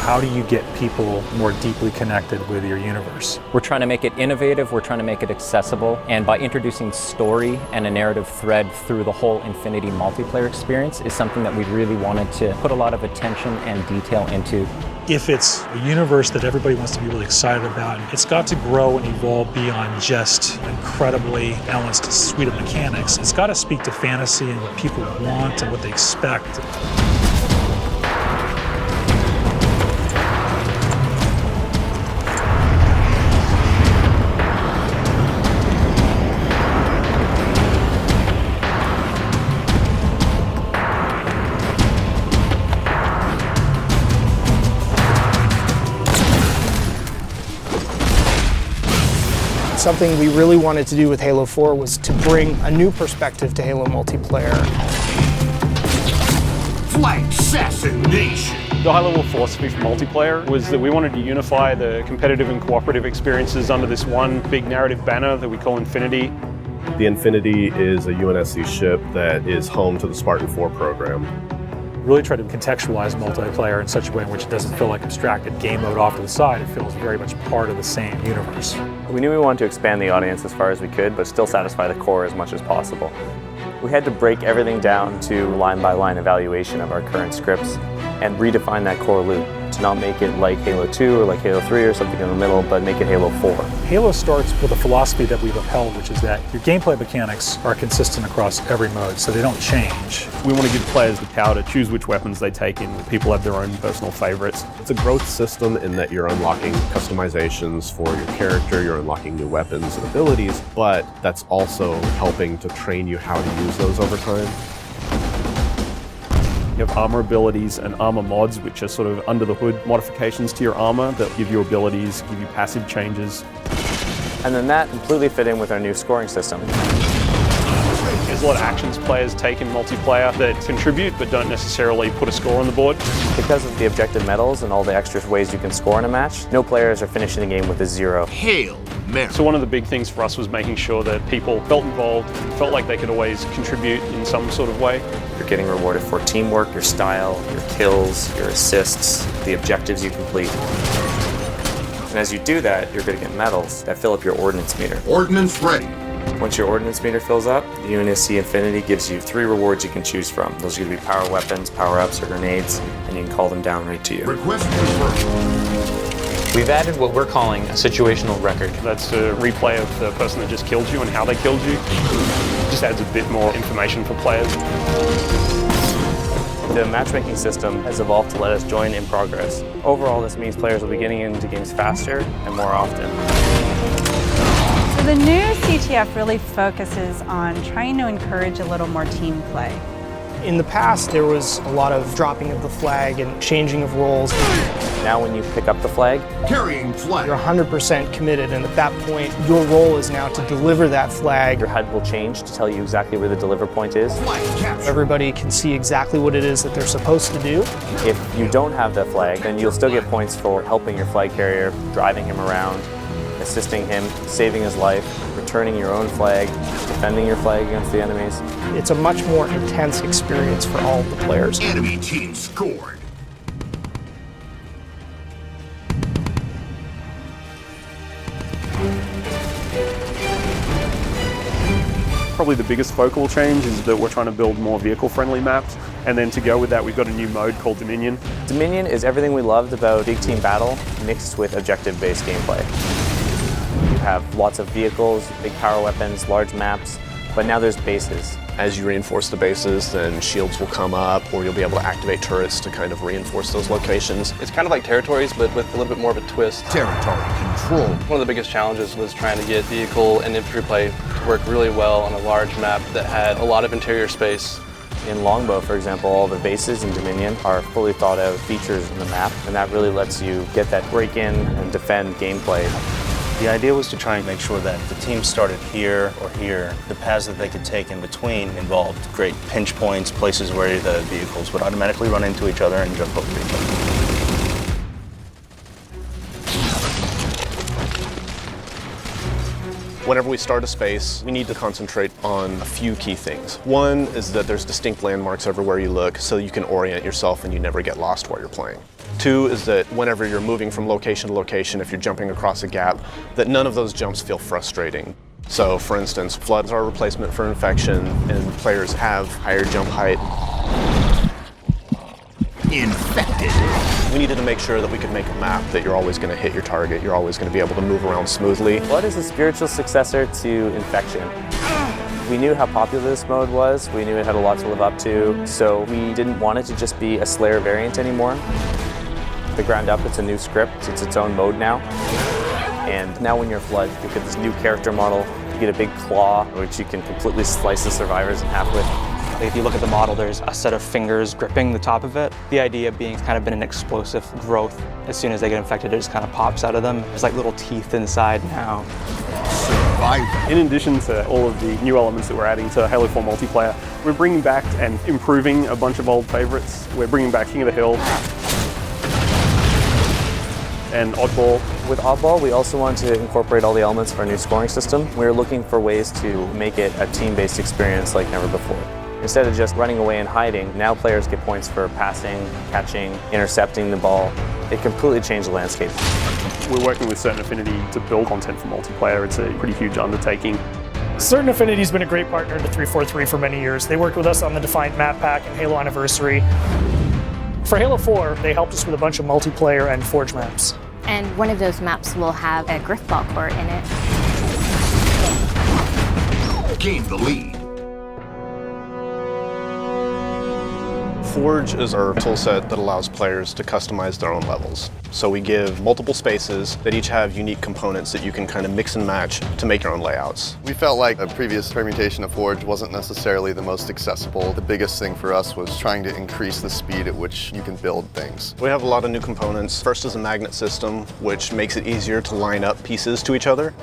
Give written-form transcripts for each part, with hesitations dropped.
how do you get people more deeply connected with your universe? We're trying to make it innovative, we're trying to make it accessible, and by introducing story and a narrative thread through the whole Infinity multiplayer experience is something that we really wanted to put a lot of attention and detail into. If it's a universe that everybody wants to be really excited about, it's got to grow and evolve beyond just an incredibly balanced suite of mechanics. It's got to speak to fantasy and what people want and what they expect. Something we really wanted to do with Halo 4 was to bring a new perspective to Halo multiplayer. Flight assassination! The high-level philosophy for multiplayer was that we wanted to unify the competitive and cooperative experiences under this one big narrative banner that we call Infinity. The Infinity is a UNSC ship that is home to the Spartan 4 program. Really try to contextualize multiplayer in such a way in which it doesn't feel like abstracted game mode off to the side. It feels very much part of the same universe. We knew we wanted to expand the audience as far as we could, but still satisfy the core as much as possible. We had to break everything down to line-by-line evaluation of our current scripts and redefine that core loop to not make it like Halo 2 or like Halo 3 or something in the middle, but make it Halo 4. Halo starts with a philosophy that we've upheld, which is that your gameplay mechanics are consistent across every mode, so they don't change. We want to give players the power to choose which weapons they take in. People have their own personal favorites. It's a growth system in that you're unlocking customizations for your character, you're unlocking new weapons and abilities, but that's also helping to train you how to use those over time. You have armor abilities and armor mods, which are sort of under the hood modifications to your armor that give you abilities, give you passive changes. And then that completely fit in with our new scoring system. There's a lot of actions players take in multiplayer that contribute but don't necessarily put a score on the board. Because of the objective medals and all the extra ways you can score in a match, no players are finishing the game with a 0. Hail Mary. So one of the big things for us was making sure that people felt involved, felt like they could always contribute in some sort of way. You're getting rewarded for teamwork, your style, your kills, your assists, the objectives you complete. And as you do that, you're going to get medals that fill up your ordnance meter. Ordnance ready. Once your ordnance meter fills up, the UNSC Infinity gives you 3 rewards you can choose from. Those are going to be power weapons, power-ups, or grenades, and you can call them down right to you. Request confirmed. We've added what we're calling a situational record. That's a replay of the person that just killed you and how they killed you. It just adds a bit more information for players. The matchmaking system has evolved to let us join in progress. Overall, this means players will be getting into games faster and more often. So the new CTF really focuses on trying to encourage a little more team play. In the past, there was a lot of dropping of the flag and changing of roles. Now when you pick up the flag, Carrying flag. You're 100% committed, and at that point, your role is now to deliver that flag. your HUD will change to tell you exactly where the deliver point is. Flag capture. Everybody can see exactly what it is that they're supposed to do. If you don't have that flag, then you'll still get points for helping your flag carrier, driving him around, assisting him, saving his life, returning your own flag, defending your flag against the enemies. It's a much more intense experience for all of the players. Enemy team scored. Probably the biggest focal change is that we're trying to build more vehicle-friendly maps, and then to go with that, we've got a new mode called Dominion. Dominion is everything we loved about big team battle mixed with objective-based gameplay. You have lots of vehicles, big power weapons, large maps, but now there's bases. As you reinforce the bases, then shields will come up, or you'll be able to activate turrets to kind of reinforce those locations. It's kind of like territories, but with a little bit more of a twist. Territory control. One of the biggest challenges was trying to get vehicle and infantry play to work really well on a large map that had a lot of interior space. In Longbow, for example, all the bases in Dominion are fully thought out features in the map, and that really lets you get that break-in and defend gameplay. The idea was to try and make sure that the team started here or here. The paths that they could take in between involved great pinch points, places where the vehicles would automatically run into each other and jump over each other. Whenever we start a space, we need to concentrate on a few key things. One is that there's distinct landmarks everywhere you look, so you can orient yourself and you never get lost while you're playing. Two is that whenever you're moving from location to location, if you're jumping across a gap, that none of those jumps feel frustrating. So for instance, floods are a replacement for infection, and players have higher jump height. Infected. We needed to make sure that we could make a map that you're always going to hit your target, you're always going to be able to move around smoothly. Blood is a spiritual successor to infection. We knew how popular this mode was, we knew it had a lot to live up to, so we didn't want it to just be a Slayer variant anymore. The ground up, it's a new script, it's its own mode now. And now when you're Flood, you get this new character model, you get a big claw, which you can completely slice the survivors in half with. If you look at the model, there's a set of fingers gripping the top of it. The idea being it's kind of been an explosive growth. As soon as they get infected, it just kind of pops out of them. There's like little teeth inside now. In addition to all of the new elements that we're adding to Halo 4 multiplayer, we're bringing back and improving a bunch of old favorites. We're bringing back King of the Hill and Oddball. With Oddball, we also want to incorporate all the elements of our new scoring system. We're looking for ways to make it a team-based experience like never before. Instead of just running away and hiding, now players get points for passing, catching, intercepting the ball. It completely changed the landscape. We're working with Certain Affinity to build content for multiplayer. It's a pretty huge undertaking. Certain Affinity's been a great partner to 343 for many years. They worked with us on the Defiant map pack and Halo Anniversary. For Halo 4, they helped us with a bunch of multiplayer and Forge maps. And one of those maps will have a Griffball core in it. Gain the lead. Forge is our toolset that allows players to customize their own levels. So we give multiple spaces that each have unique components that you can kind of mix and match to make your own layouts. We felt like a previous permutation of Forge wasn't necessarily the most accessible. The biggest thing for us was trying to increase the speed at which you can build things. We have a lot of new components. First is a magnet system, which makes it easier to line up pieces to each other.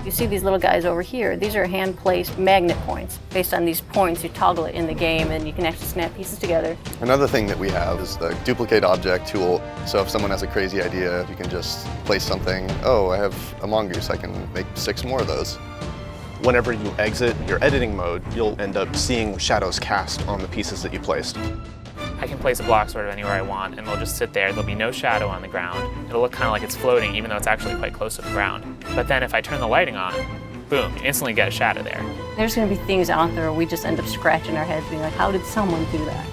You see these little guys over here. These are hand-placed magnet points. Based on these points, you toggle it in the game and you can actually snap pieces together. Another thing that we have is the duplicate object tool. So if someone has a crazy idea, you can just place something. Oh, I have a mongoose, I can make 6 more of those. Whenever you exit your editing mode, you'll end up seeing shadows cast on the pieces that you placed. I can place a block sort of anywhere I want, and they'll just sit there. There'll be no shadow on the ground. It'll look kind of like it's floating, even though it's actually quite close to the ground. But then if I turn the lighting on, boom, you instantly get a shadow there. There's going to be things out there where we just end up scratching our heads being like, how did someone do that?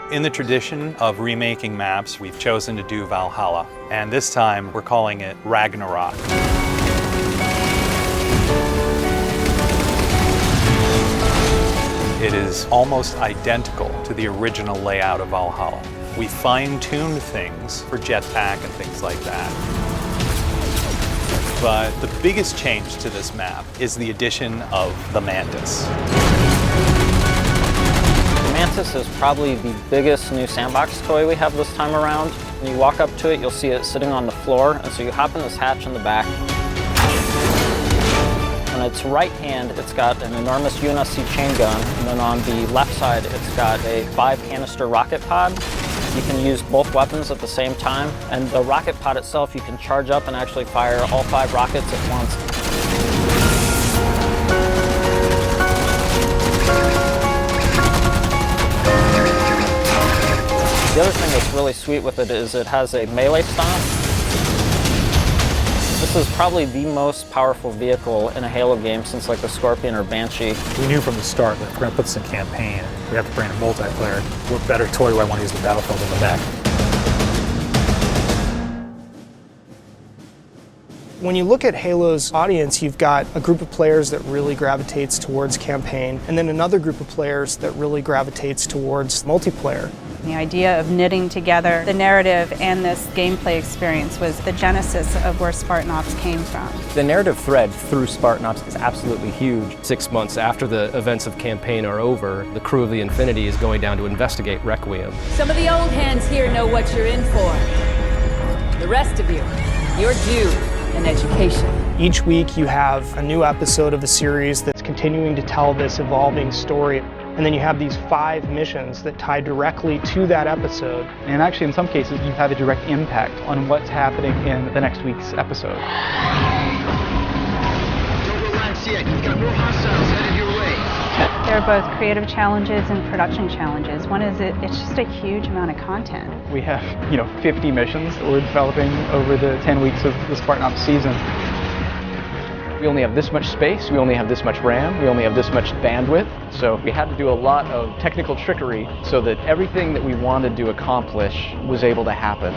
In the tradition of remaking maps, we've chosen to do Valhalla, and this time we're calling it Ragnarok. It is almost identical to the original layout of Valhalla. We fine-tuned things for jetpack and things like that. But the biggest change to this map is the addition of the Mantis. Mantis is probably the biggest new sandbox toy we have this time around. When you walk up to it, you'll see it sitting on the floor, and so you hop in this hatch in the back. On its right hand, it's got an enormous UNSC chain gun, and then on the left side, it's got a 5-canister rocket pod. You can use both weapons at the same time, and the rocket pod itself, you can charge up and actually fire all 5 rockets at once. The other thing that's really sweet with it is it has a melee stomp. This is probably the most powerful vehicle in a Halo game since like the Scorpion or Banshee. We knew from the start that if we're going to put this in campaign, we have to bring in multiplayer. What better toy do I want to use the battlefield than the mech? When you look at Halo's audience, you've got a group of players that really gravitates towards campaign, and then another group of players that really gravitates towards multiplayer. The idea of knitting together the narrative and this gameplay experience was the genesis of where Spartan Ops came from. The narrative thread through Spartan Ops is absolutely huge. 6 months after the events of campaign are over, the crew of the Infinity is going down to investigate Requiem. Some of the old hands here know what you're in for. The rest of you, you're due an education. Each week you have a new episode of the series that's continuing to tell this evolving story. And then you have these 5 missions that tie directly to that episode. And actually, in some cases, you have a direct impact on what's happening in the next week's episode. Don't relax yet. You've got more hostiles headed your way. They're both creative challenges and production challenges. One is it's just a huge amount of content. We have, 50 missions that we're developing over the 10 weeks of the Spartan Ops season. We only have this much space, we only have this much RAM, we only have this much bandwidth. So we had to do a lot of technical trickery so that everything that we wanted to accomplish was able to happen.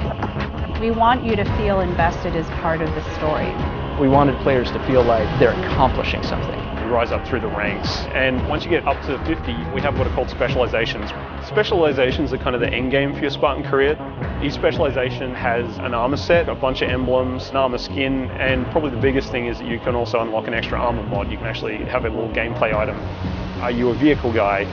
We want you to feel invested as part of the story. We wanted players to feel like they're accomplishing something. You rise up through the ranks, and once you get up to 50, we have what are called specializations. Specializations are kind of the end game for your Spartan career. Each specialization has an armor set, a bunch of emblems, an armor skin, and probably the biggest thing is that you can also unlock an extra armor mod. You can actually have a little gameplay item. Are you a vehicle guy?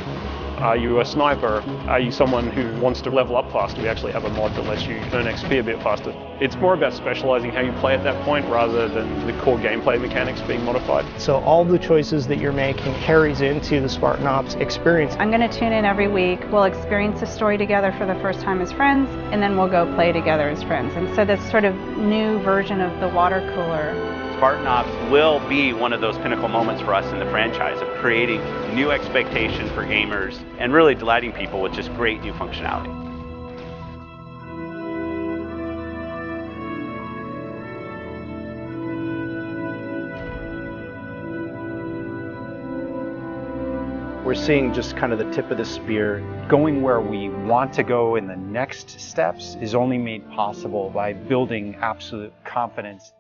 Are you a sniper? Are you someone who wants to level up faster? We actually have a mod that lets you earn XP a bit faster. It's more about specializing how you play at that point rather than the core gameplay mechanics being modified. So all the choices that you're making carries into the Spartan Ops experience. I'm going to tune in every week. We'll experience the story together for the first time as friends, and then we'll go play together as friends. And so this sort of new version of the water cooler. Spartan Ops will be one of those pinnacle moments for us in the franchise of creating new expectations for gamers and really delighting people with just great new functionality. We're seeing just kind of the tip of the spear. Going where we want to go in the next steps is only made possible by building absolute confidence.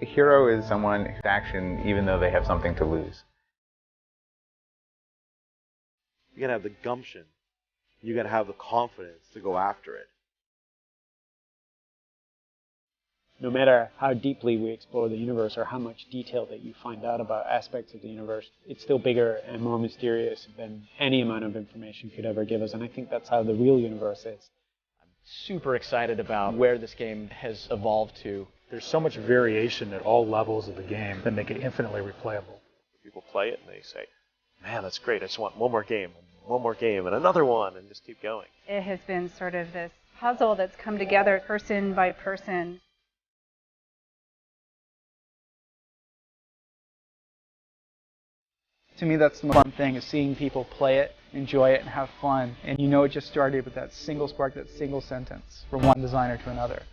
A hero is someone who's action even though they have something to lose. You gotta have the gumption. You gotta have the confidence to go after it. No matter how deeply we explore the universe or how much detail that you find out about aspects of the universe, it's still bigger and more mysterious than any amount of information could ever give us. And I think that's how the real universe is. I'm super excited about where this game has evolved to. There's so much variation at all levels of the game that make it infinitely replayable. People play it and they say, man, that's great, I just want one more game, and another one, and just keep going. It has been sort of this puzzle that's come together person by person. To me, that's the fun thing, is seeing people play it, enjoy it, and have fun. And it just started with that single spark, that single sentence from one designer to another.